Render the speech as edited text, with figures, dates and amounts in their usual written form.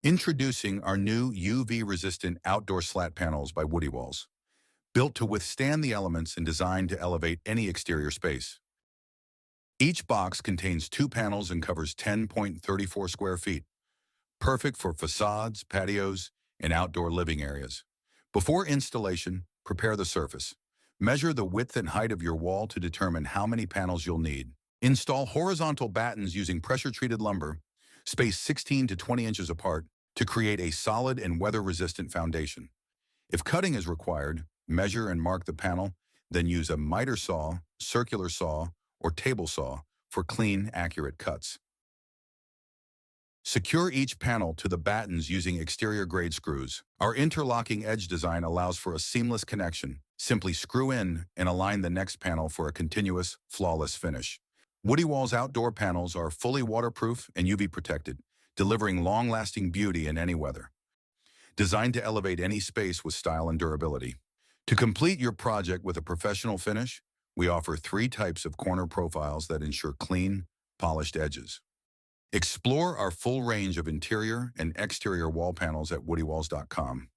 Introducing our new UV-resistant outdoor slat panels by WoodyWalls, built to withstand the elements and designed to elevate any exterior space. Each box contains 2 panels and covers 10.34 square feet, perfect for facades, patios, and outdoor living areas. Before installation, prepare the surface. Measure the width and height of your wall to determine how many panels you'll need. Install horizontal battens using pressure-treated lumber, spaced 16 to 20 inches apart, to create a solid and weather-resistant foundation. If cutting is required, measure and mark the panel, then use a miter saw, circular saw, or table saw for clean, accurate cuts. Secure each panel to the battens using exterior-grade screws. Our interlocking edge design allows for a seamless connection. Simply screw in and align the next panel for a continuous, flawless finish. WoodyWalls outdoor panels are fully waterproof and UV protected, delivering long-lasting beauty in any weather. Designed to elevate any space with style and durability. To complete your project with a professional finish, we offer 3 types of corner profiles that ensure clean, polished edges. Explore our full range of interior and exterior wall panels at woodywalls.com.